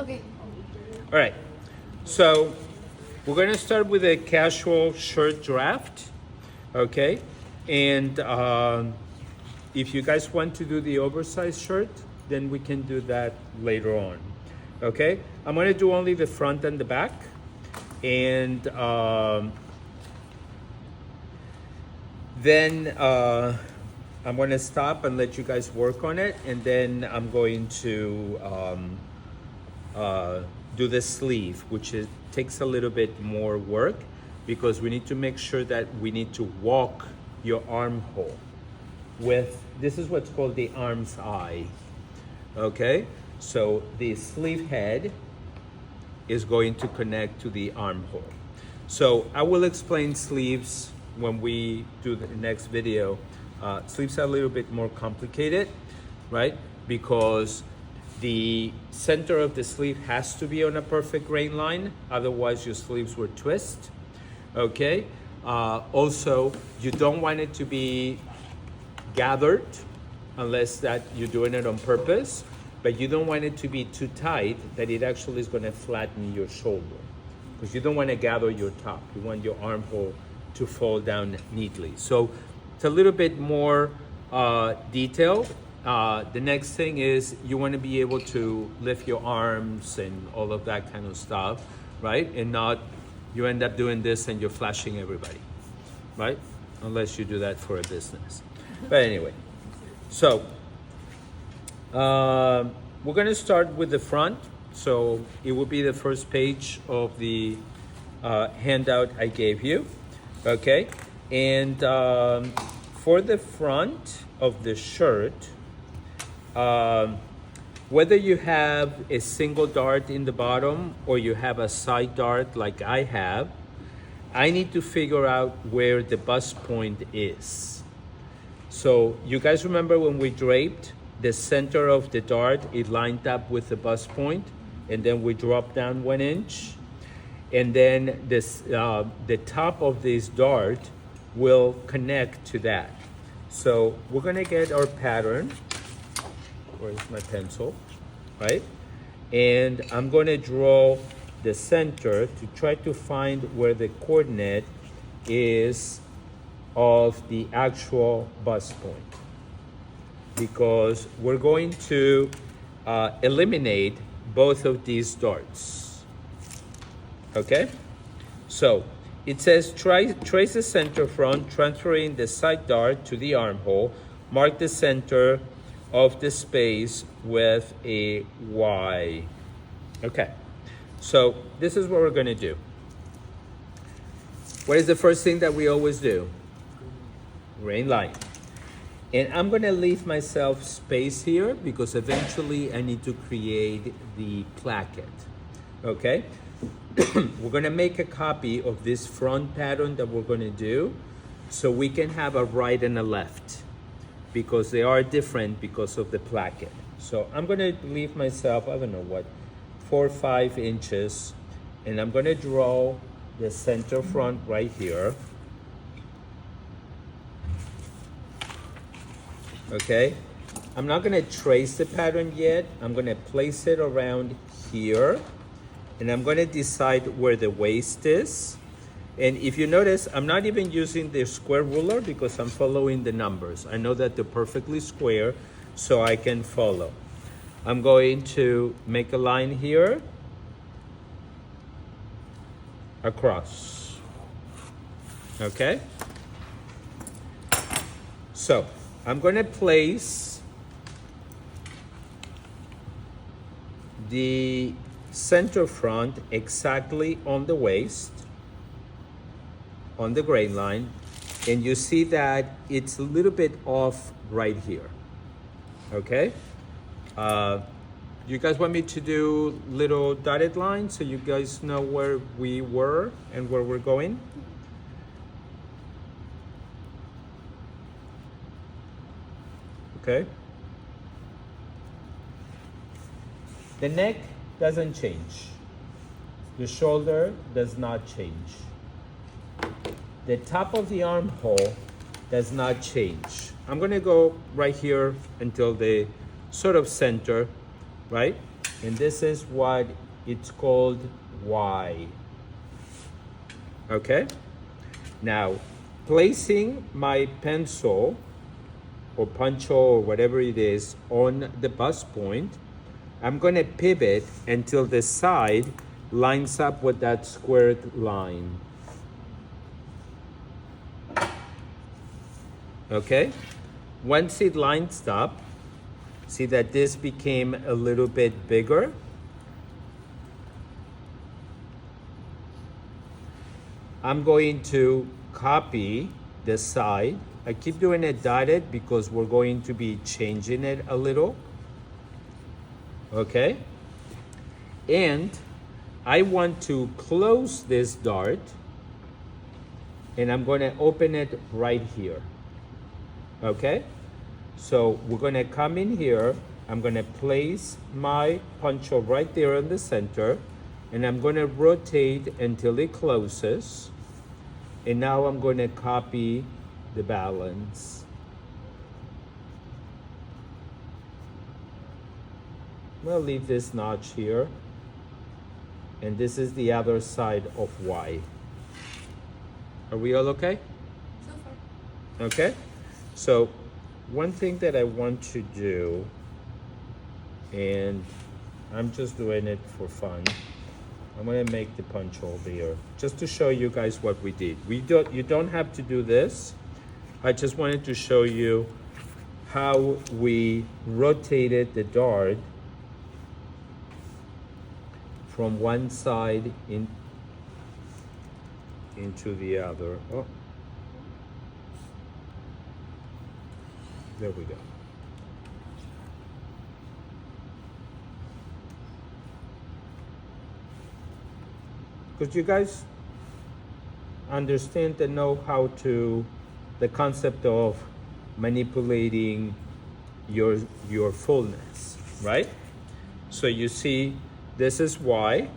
Okay. All right, so we're gonna start with a casual shirt draft, okay? And if you guys want to do the oversized shirt, then we can do that later on, okay? I'm gonna do only the front and the back, and then I'm gonna stop and let you guys work on it, and then I'm going to do the sleeve, which takes a little bit more work because we need to make sure that we need to walk your armhole with, this is what's called the arm's eye, okay? So the sleeve head is going to connect to the armhole. So I will explain sleeves when we do the next video. Sleeves are a little bit more complicated, right? Because the center of the sleeve has to be on a perfect grain line, otherwise your sleeves will twist, okay? Also, you don't want it to be gathered unless that you're doing it on purpose, but you don't want it to be too tight that it actually is gonna flatten your shoulder, because you don't wanna gather your top. You want your armhole to fall down neatly. So it's a little bit more detailed. The next thing is you want to be able to lift your arms and all of that kind of stuff, right? And not, you end up doing this and you're flashing everybody, right? Unless you do that for a business. But anyway, so we're going to start with the front. So it will be the first page of the handout I gave you, okay? And for the front of the shirt, whether you have a single dart in the bottom or you have a side dart like I have, I need to figure out where the bust point is. So you guys remember when we draped the center of the dart, it lined up with the bust point, and then we dropped down 1 inch, and then this the top of this dart will connect to that. So we're gonna get our pattern. Where's my pencil, right? And I'm gonna draw the center to try to find where the coordinate is of the actual bust point, because we're going to eliminate both of these darts, okay? So it says trace the center front, transferring the side dart to the armhole, mark the center of the space with a Y. Okay, so this is what we're gonna do. What is the first thing that we always do? Grain line. And I'm gonna leave myself space here because eventually I need to create the placket, okay? We're gonna make a copy of this front pattern that we're gonna do so we can have a right and a left, because they are different because of the placket. So I'm gonna leave myself, I don't know what, 4 or 5 inches, and I'm gonna draw the center front right here. Okay, I'm not gonna trace the pattern yet. I'm gonna place it around here, and I'm gonna decide where the waist is. And if you notice, I'm not even using the square ruler because I'm following the numbers. I know that they're perfectly square, so I can follow. I'm going to make a line here, across, okay? So I'm gonna place the center front exactly on the waist, on the grain line, and you see that it's a little bit off right here, okay? You guys want me to do little dotted lines so you guys know where we were and where we're going? Okay? The neck doesn't change. The shoulder does not change. The top of the armhole does not change. I'm gonna go right here until the sort of center, right? And this is what it's called Y. Okay? Now, placing my pencil or puncho or whatever it is on the bust point, I'm going to pivot until the side lines up with that squared line. Okay? Once it lines up, see that this became a little bit bigger. I'm going to copy the side. I keep doing it dotted because we're going to be changing it a little. Okay? And I want to close this dart, and I'm going to open it right here. Okay? So we're going to come in here. I'm going to place my poncho right there in the center, and I'm going to rotate until it closes. And now I'm going to copy the balance. I'm going to leave this notch here. And this is the other side of Y. Are we all okay? So far. Okay? So one thing that I want to do, and I'm just doing it for fun, I'm gonna make the punch hole there just to show you guys what we did. You don't have to do this. I just wanted to show you how we rotated the dart from one side into the other. Oh, there we go. Because you guys understand and know how to, the concept of manipulating your fullness, right? So you see, this is Y,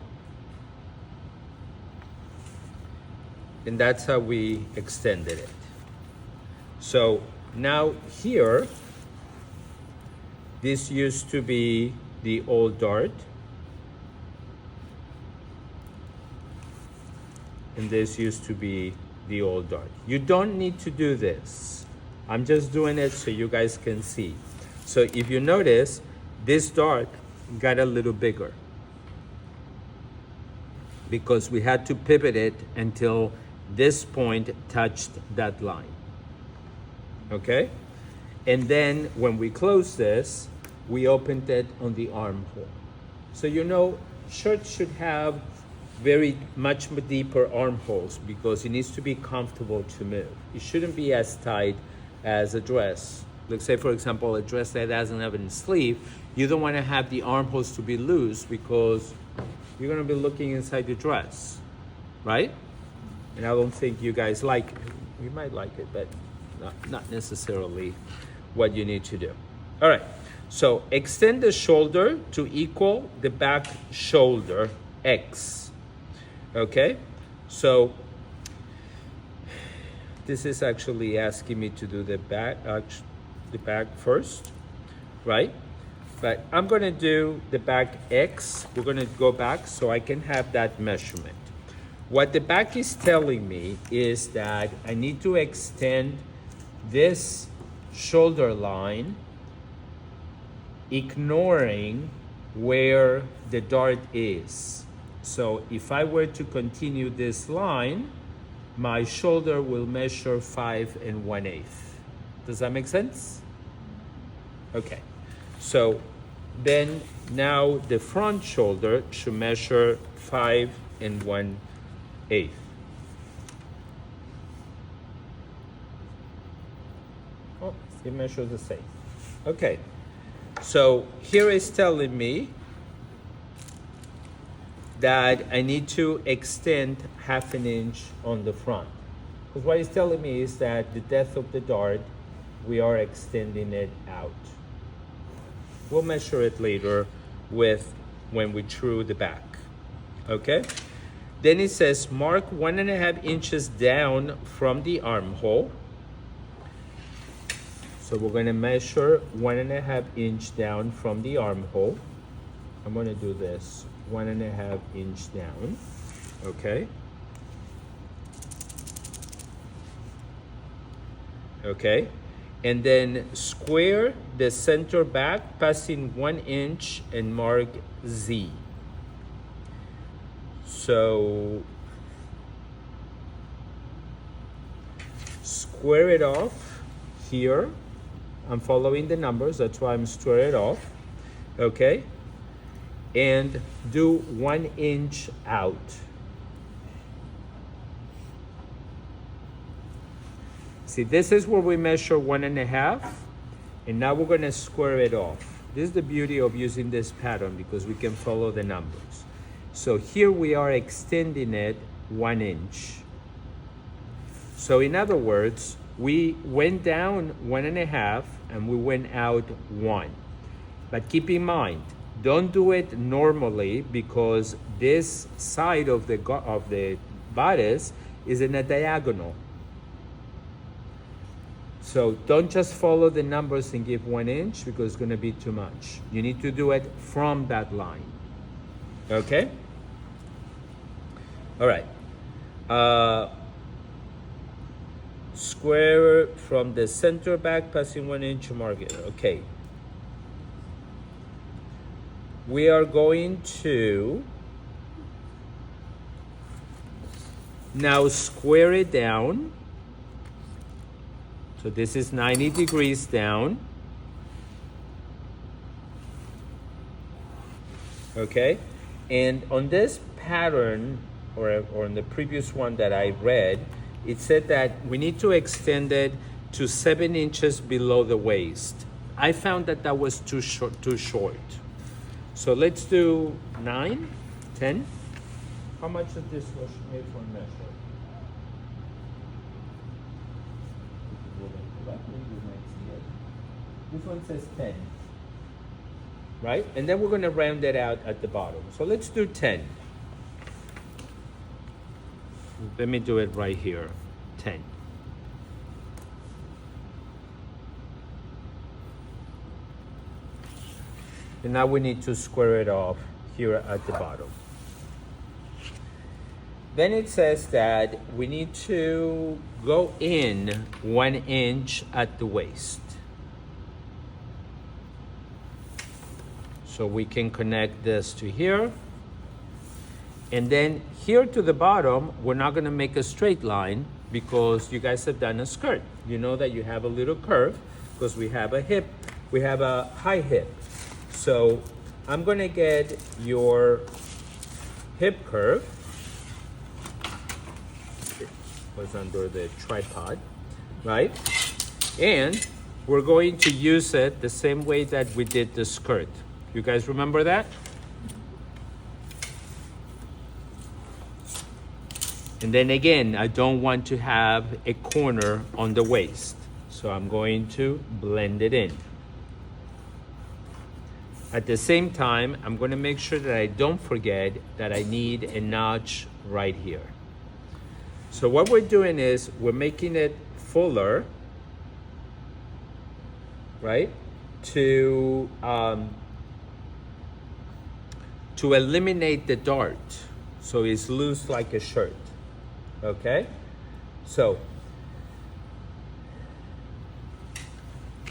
and that's how we extended it. So now here, this used to be the old dart, and this used to be the old dart. You don't need to do this. I'm just doing it so you guys can see. So if you notice, this dart got a little bigger because we had to pivot it until this point touched that line. Okay? And then when we close this, we opened it on the armhole. So you know, shirts should have very much deeper armholes because it needs to be comfortable to move. It shouldn't be as tight as a dress. Let's say, for example, a dress that doesn't have any sleeve, you don't want to have the armholes to be loose because you're going to be looking inside the dress, right? And I don't think you guys like it. You might like it, but not necessarily what you need to do. All right, so extend the shoulder to equal the back shoulder, X. Okay, so this is actually asking me to do the back first, right? But I'm gonna do the back X. We're gonna go back so I can have that measurement. What the back is telling me is that I need to extend this shoulder line, ignoring where the dart is. So if I were to continue this line, my shoulder will measure 5 1/8. Does that make sense? Okay. So then now the front shoulder should measure 5 1/8. Oh, it measures the same. Okay. So here is telling me that I need to extend 1/2 inch on the front. Because what it's telling me is that the depth of the dart, we are extending it out. We'll measure it later when we drew the back, okay? Then it says mark 1.5 inches down from the armhole. So we're gonna measure 1.5 inch down from the armhole. I'm gonna do this 1.5 inch down, okay? Okay, and then square the center back, passing 1 inch and mark Z. So square it off here. I'm following the numbers, that's why I'm square it off, okay? And do 1 inch out. See, this is where we measure 1.5, and now we're gonna square it off. This is the beauty of using this pattern because we can follow the numbers. So here we are extending it 1 inch. So in other words, we went down 1.5 and we went out 1. But keep in mind, don't do it normally because this side of the bodice is in a diagonal. So don't just follow the numbers and give 1 inch because it's gonna be too much. You need to do it from that line, okay? All right. Square from the center back, passing 1 inch, mark it, okay. We are going to now square it down. So this is 90 degrees down. Okay, and on this pattern, or on the previous one that I read, it said that we need to extend it to 7 inches below the waist. I found that that was too short. So let's do 9, 10. How much of this was made for measure? This one says 10, right? And then we're gonna round it out at the bottom. So let's do 10. Let me do it right here, 10. And now we need to square it off here at the bottom. Then it says that we need to go in 1 inch at the waist. So we can connect this to here. And then here to the bottom, we're not gonna make a straight line because you guys have done a skirt. You know that you have a little curve because we have a hip, we have a high hip. So I'm gonna get your hip curve. It was under the tripod, right? And we're going to use it the same way that we did the skirt. You guys remember that? And then again, I don't want to have a corner on the waist. So I'm going to blend it in. At the same time, I'm going to make sure that I don't forget that I need a notch right here. So what we're doing is we're making it fuller, right? To eliminate the dart. So it's loose like a shirt, okay? So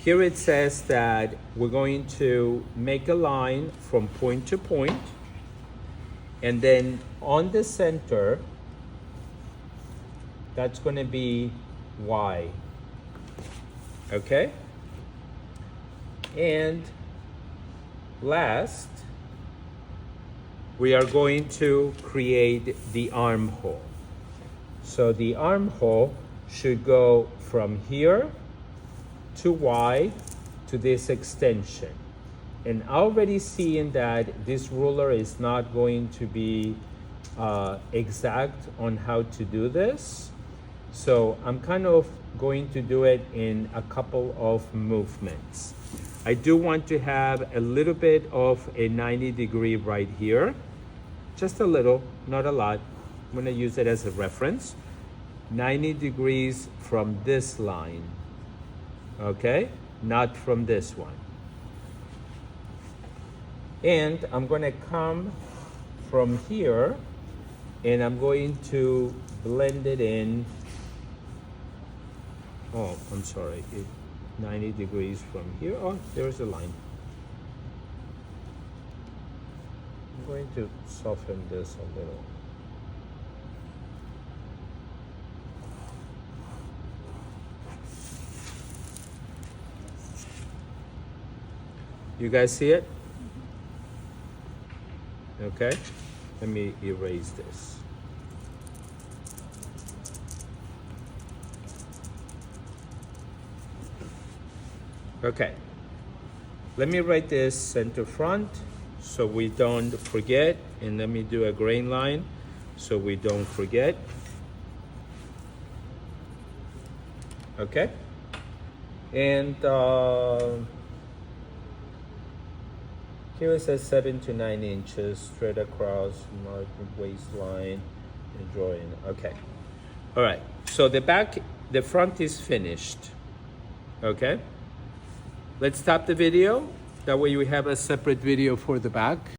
here it says that we're going to make a line from point to point, and then on the center, that's going to be Y, okay? And last, we are going to create the armhole. So the armhole should go from here to Y to this extension. And already seeing that this ruler is not going to be exact on how to do this. So I'm kind of going to do it in a couple of movements. I do want to have a little bit of a 90-degree right here. Just a little, not a lot. I'm gonna use it as a reference. 90 degrees from this line, okay? Not from this one. And I'm gonna come from here and I'm going to blend it in. Oh, I'm sorry, 90 degrees from here. Oh, there's a line. I'm going to soften this a little. You guys see it? Okay, let me erase this. Okay, let me write this center front so we don't forget, and let me do a grain line so we don't forget. Okay, and here it says 7 to 9 inches straight across, mark the waistline and drawing. Okay, all right, so the front is finished. Okay, let's stop the video. That way we have a separate video for the back.